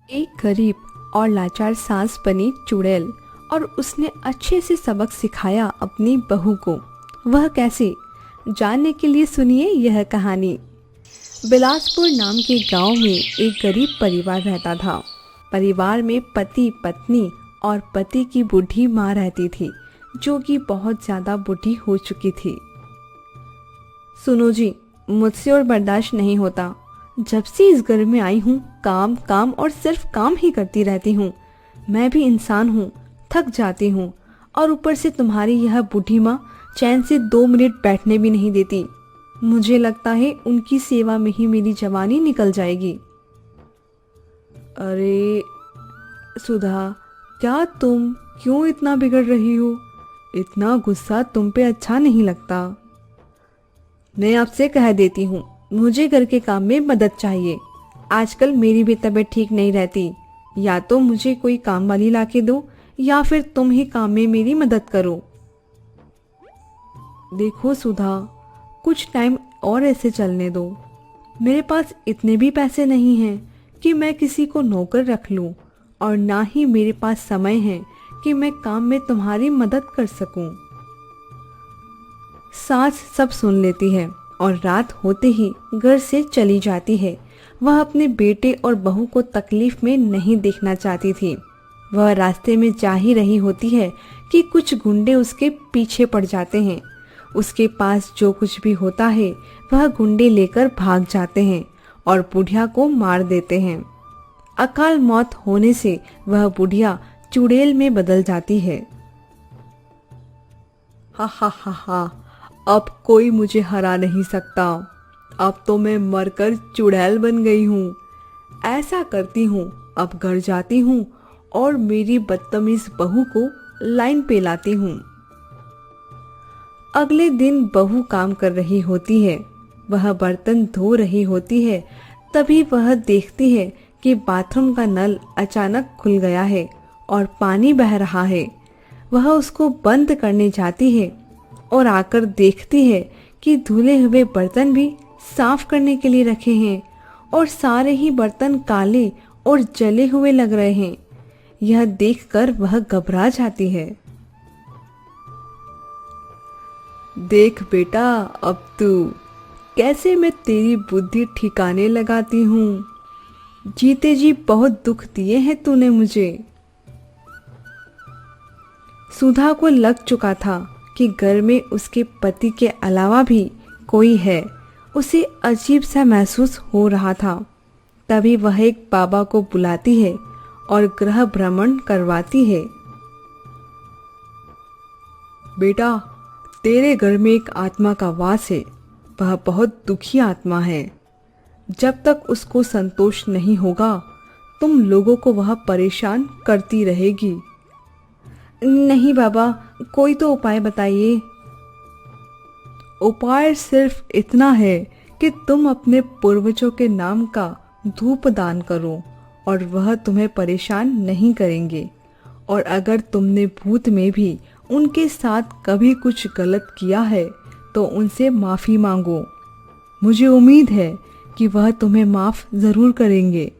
एक गरीब और लाचार सास बनी चुड़ैल और उसने अच्छे से सबक सिखाया अपनी बहू को। वह कैसे, जानने के लिए सुनिए यह कहानी। बिलासपुर नाम के गांव में एक गरीब परिवार रहता था। परिवार में पति, पत्नी और पति की बूढ़ी माँ रहती थी, जो कि बहुत ज़्यादा बूढ़ी हो चुकी थी। सुनो जी, मुझसे और बर्दाश्त नहीं होता। जब से इस घर में आई हूँ, काम काम और सिर्फ काम ही करती रहती हूँ। मैं भी इंसान हूँ, थक जाती हूँ, और ऊपर से तुम्हारी यह बूढ़ी माँ चैन से 2 मिनट बैठने भी नहीं देती। मुझे लगता है उनकी सेवा में ही मेरी जवानी निकल जाएगी। अरे सुधा, क्या तुम क्यों इतना बिगड़ रही हो? इतना गुस्सा तुम पे अच्छा नहीं लगता। मैं आपसे कह देती हूँ, मुझे घर के काम में मदद चाहिए। आजकल मेरी भी तबीयत ठीक नहीं रहती। या तो मुझे कोई काम वाली ला के दो, या फिर तुम ही काम में मेरी मदद करो। देखो सुधा, कुछ टाइम और ऐसे चलने दो। मेरे पास इतने भी पैसे नहीं हैं कि मैं किसी को नौकर रख लूं, और ना ही मेरे पास समय है कि मैं काम में तुम्हारी मदद कर सकूं। सास सब सुन लेती है और रात होते ही घर से चली जाती है। वह अपने बेटे और बहू को तकलीफ में नहीं देखना चाहती थी। वह रास्ते में जा ही रही होती है कि कुछ गुंडे उसके पीछे पड़ जाते हैं। उसके पास जो कुछ भी होता है वह गुंडे लेकर भाग जाते हैं और बुढ़िया को मार देते हैं। अकाल मौत होने से वह बुढ़िया चुड़ैल में बदल जाती है। हा हा हा हा, अब कोई मुझे हरा नहीं सकता। अब तो मैं मरकर चुड़ैल बन गई हूँ। ऐसा करती हूँ, अब घर जाती हूँ और मेरी बदतमीज बहू को लाइन पे लाती हूँ। अगले दिन बहू काम कर रही होती है। वह बर्तन धो रही होती है। तभी वह देखती है कि बाथरूम का नल अचानक खुल गया है और पानी बह रहा है। वह उसको बंद करने जाती है और आकर देखती है कि धुले हुए बर्तन भी साफ करने के लिए रखे हैं और सारे ही बर्तन काले और जले हुए लग रहे हैं। यह देखकर वह घबरा जाती है। देख बेटा, अब तू कैसे मैं तेरी बुद्धि ठिकाने लगाती हूँ। जीते जी बहुत दुख दिए हैं तूने मुझे। सुधा को लग चुका था कि घर में उसके पति के अलावा भी कोई है। उसे अजीब सा महसूस हो रहा था। तभी वह एक बाबा को बुलाती है और गृह भ्रमण करवाती है। बेटा, तेरे घर में एक आत्मा का वास है। वह बहुत दुखी आत्मा है। जब तक उसको संतोष नहीं होगा, तुम लोगों को वह परेशान करती रहेगी। नहीं बाबा, कोई तो उपाय बताइए। उपाय सिर्फ इतना है कि तुम अपने पूर्वजों के नाम का धूप दान करो और वह तुम्हें परेशान नहीं करेंगे। और अगर तुमने भूत में भी उनके साथ कभी कुछ गलत किया है तो उनसे माफ़ी मांगो। मुझे उम्मीद है कि वह तुम्हें माफ़ ज़रूर करेंगे।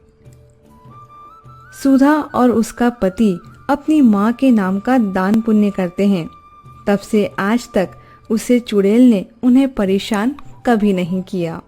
सुधा और उसका पति अपनी माँ के नाम का दान पुण्य करते हैं। तब से आज तक उसे चुड़ैल ने उन्हें परेशान कभी नहीं किया।